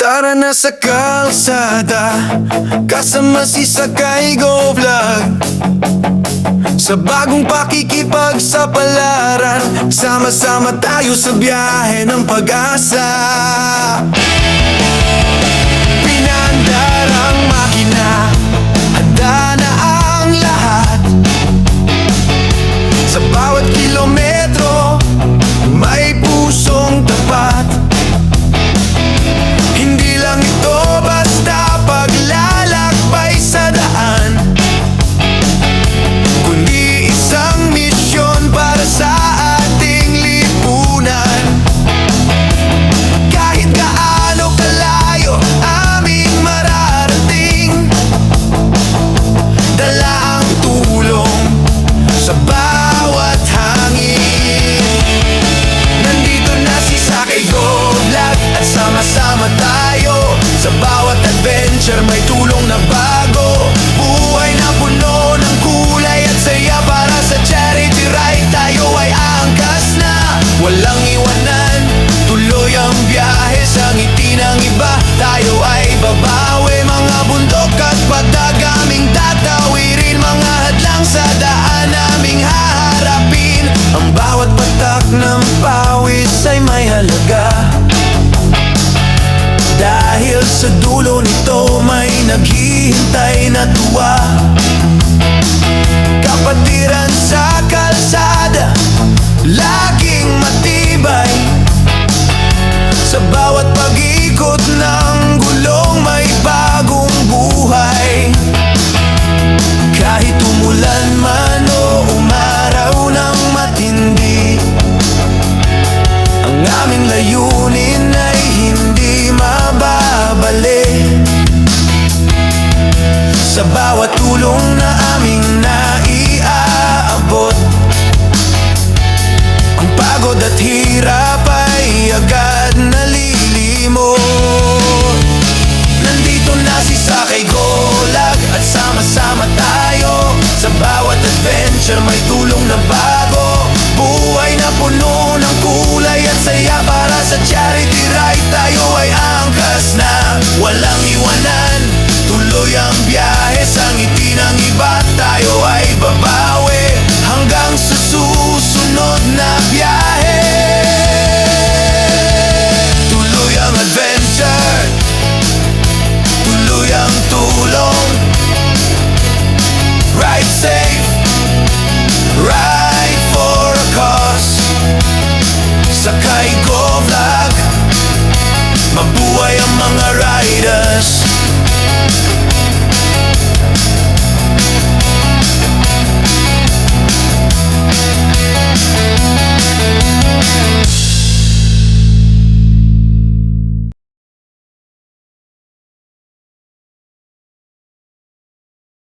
Tara na sa kalsada, kasama si Sakay Go Vlog. Sa bagong pakikipagsapalaran, sama-sama tayo sa biyahe ng pag-asa. Pinandarang makina, handa na ang lahat. Sa bawat kilometro, may pusong tapat. Hindi lang ito basta paglalakbay sa daan, kundi isang misyon para sa ating lipunan. Kahit gaano kalayo aming mararating, dala ang tulong sa bawat hangin. Nandito na si Sakay Go Vlog at sama-sama tayo. Sa bawat adventure may tulong na bago. Buhay na puno ng kulay at saya, para sa charity ride tayo ay angkas na. Walang iwanan, tuloy ang biyahe sa ngiti ng iba. Tayo ay babawi, mga bundok at padag aming tatawirin. Mga hadlang sa daan aming haharapin. Ang bawat patak ng pawis ay may halaga, dahil sa dulo nito may naghihintay na tuwa. Kapatiran sa kalsada, laging matibay. Sa bawat pag-ikot ng gulong may bagong buhay. Kahit umulan man o umaraw ng matindi, ang aming layunin ay hindi mababali. Sa bawat tulong na aming naiaabot, ang pagod at hirap ay agad nalilimot. Nandito na si Sakay Go Vlog at sama-sama tayo. Sa bawat adventure may tulong na bago. Buhay na puno ng kulay at saya, para sa charity ride tayo ay angkas na. Walang iwanan, tuloy ang biyahe